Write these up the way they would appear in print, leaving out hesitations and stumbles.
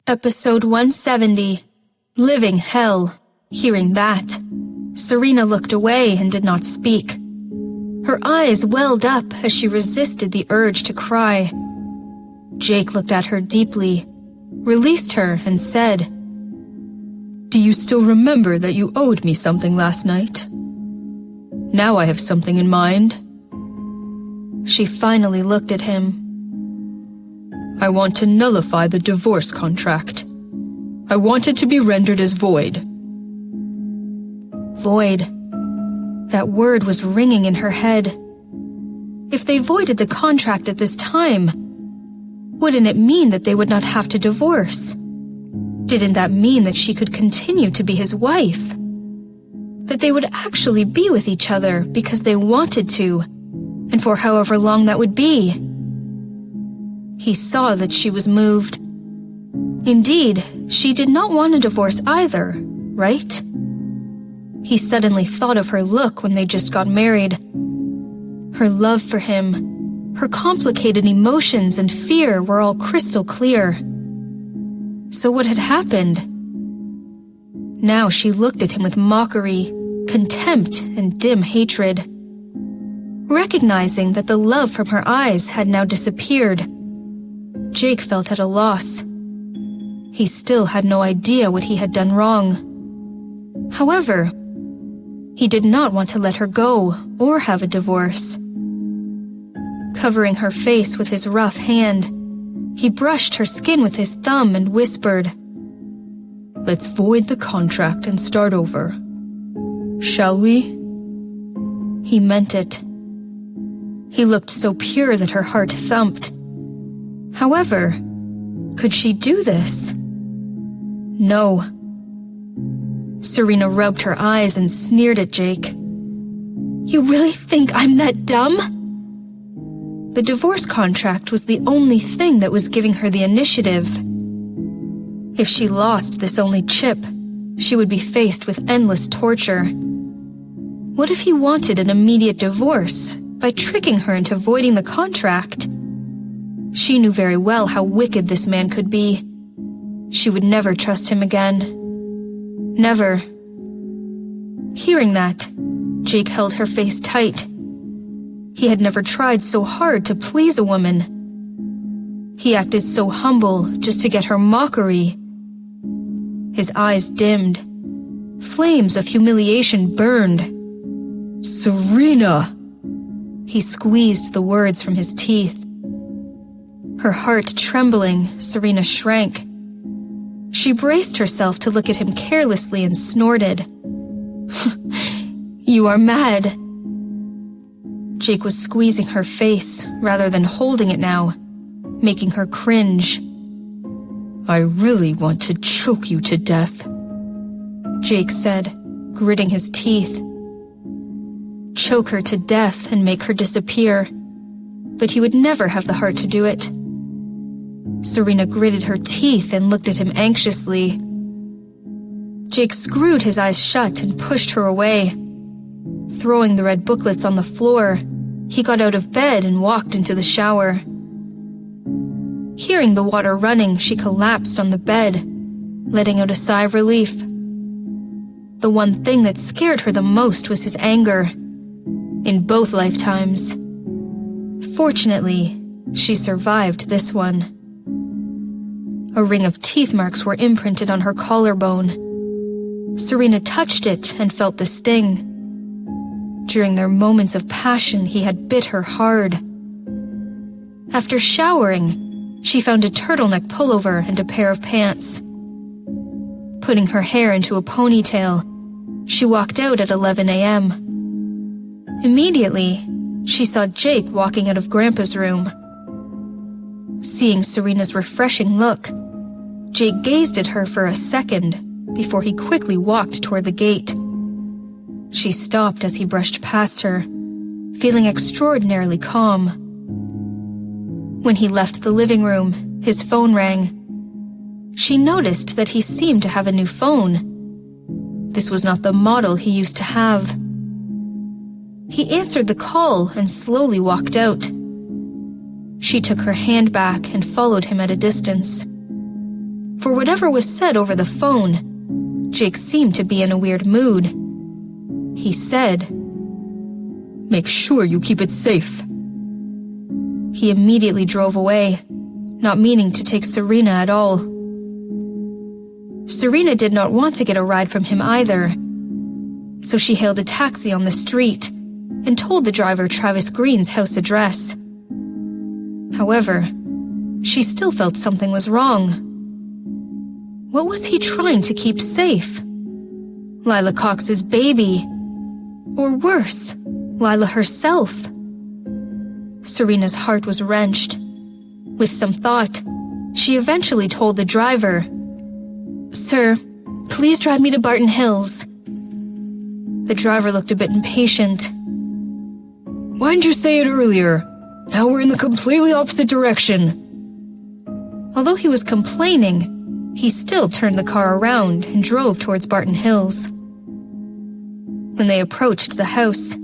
Episode 170. Living Hell. Hearing that, Serena looked away and did not speak. Her eyes welled up as she resisted the urge to cry. Jake looked at her deeply, released her, and said, "Do you still remember that you owed me something last night? Now I have something in mind." She finally looked at him. "I want to nullify the divorce contract. I want it to be rendered as void." Void. That word was ringing in her head. If they voided the contract at this time, wouldn't it mean that they would not have to divorce? Didn't that mean that she could continue to be his wife? That they would actually be with each other because they wanted to, and for however long that would be? He saw that she was moved. Indeed, she did not want a divorce either, right? He suddenly thought of her look when they just got married. Her love for him, her complicated emotions and fear were all crystal clear. So what had happened? Now she looked at him with mockery, contempt, and dim hatred. Recognizing that the love from her eyes had now disappeared, Jake felt at a loss. He still had no idea what he had done wrong. However, he did not want to let her go or have a divorce. Covering her face with his rough hand, he brushed her skin with his thumb and whispered, "Let's void the contract and start over. Shall we?" He meant it. He looked so pure that her heart thumped. However, could she do this? No. Serena rubbed her eyes and sneered at Jake. "You really think I'm that dumb?" The divorce contract was the only thing that was giving her the initiative. If she lost this only chip, she would be faced with endless torture. What if he wanted an immediate divorce by tricking her into voiding the contract? She knew very well how wicked this man could be. She would never trust him again. Never. Hearing that, Jake held her face tight. He had never tried so hard to please a woman. He acted so humble just to get her mockery. His eyes dimmed. Flames of humiliation burned. "Serena!" He squeezed the words from his teeth. Her heart trembling, Serena shrank. She braced herself to look at him carelessly and snorted. "You are mad." Jake was squeezing her face rather than holding it now, making her cringe. "I really want to choke you to death," Jake said, gritting his teeth. Choke her to death and make her disappear, but he would never have the heart to do it. Serena gritted her teeth and looked at him anxiously. Jake screwed his eyes shut and pushed her away. Throwing the red booklets on the floor, he got out of bed and walked into the shower. Hearing the water running, she collapsed on the bed, letting out a sigh of relief. The one thing that scared her the most was his anger. In both lifetimes. Fortunately, she survived this one. A ring of teeth marks were imprinted on her collarbone. Serena touched it and felt the sting. During their moments of passion, he had bit her hard. After showering, she found a turtleneck pullover and a pair of pants. Putting her hair into a ponytail, she walked out at 11 a.m. Immediately, she saw Jake walking out of Grandpa's room. Seeing Serena's refreshing look, Jake gazed at her for a second before he quickly walked toward the gate. She stopped as he brushed past her, feeling extraordinarily calm. When he left the living room, his phone rang. She noticed that he seemed to have a new phone. This was not the model he used to have. He answered the call and slowly walked out. She took her hand back and followed him at a distance. For whatever was said over the phone, Jake seemed to be in a weird mood. He said, "Make sure you keep it safe." He immediately drove away, not meaning to take Serena at all. Serena did not want to get a ride from him either, so she hailed a taxi on the street and told the driver Travis Green's house address. However, she still felt something was wrong. What was he trying to keep safe? Lila Cox's baby? Or worse, Lila herself? Serena's heart was wrenched. With some thought, she eventually told the driver, "Sir, please drive me to Barton Hills." The driver looked a bit impatient. "Why didn't you say it earlier? Now we're in the completely opposite direction." Although he was complaining, he still turned the car around and drove towards Barton Hills. When they approached the house,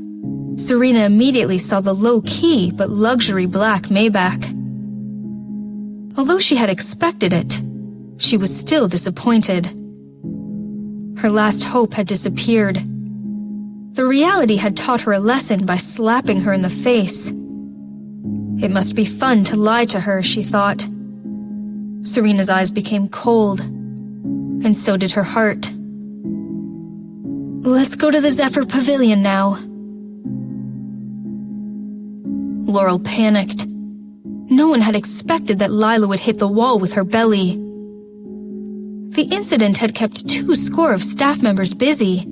Serena immediately saw the low-key but luxury black Maybach. Although she had expected it, she was still disappointed. Her last hope had disappeared. The reality had taught her a lesson by slapping her in the face. It must be fun to lie to her, she thought. Serena's eyes became cold, and so did her heart. "Let's go to the Zephyr Pavilion now." Laurel panicked. No one had expected that Lila would hit the wall with her belly. The incident had kept 20 staff members busy.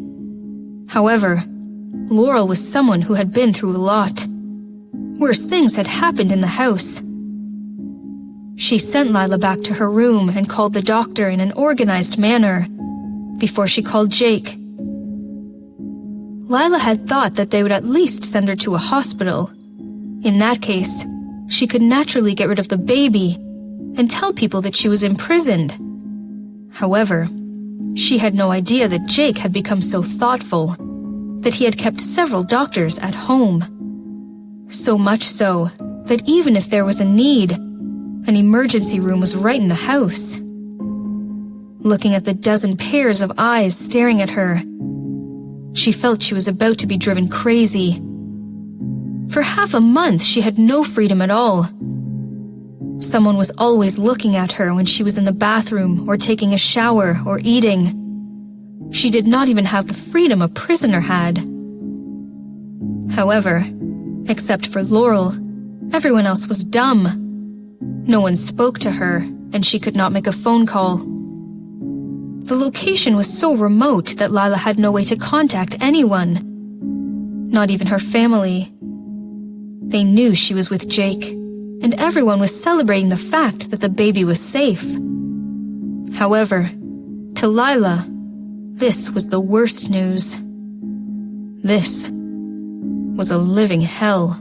However, Laurel was someone who had been through a lot. Worse things had happened in the house. She sent Lila back to her room and called the doctor in an organized manner before she called Jake. Lila had thought that they would at least send her to a hospital. In that case, she could naturally get rid of the baby and tell people that she was imprisoned. However, she had no idea that Jake had become so thoughtful that he had kept several doctors at home. So much so that even if there was a need, an emergency room was right in the house. Looking at the dozen pairs of eyes staring at her, she felt she was about to be driven crazy. For half a month, she had no freedom at all. Someone was always looking at her when she was in the bathroom or taking a shower or eating. She did not even have the freedom a prisoner had. However, except for Laurel, everyone else was dumb. No one spoke to her, and she could not make a phone call. The location was so remote that Lila had no way to contact anyone, not even her family. They knew she was with Jake, and everyone was celebrating the fact that the baby was safe. However, to Lila, this was the worst news. This was a living hell.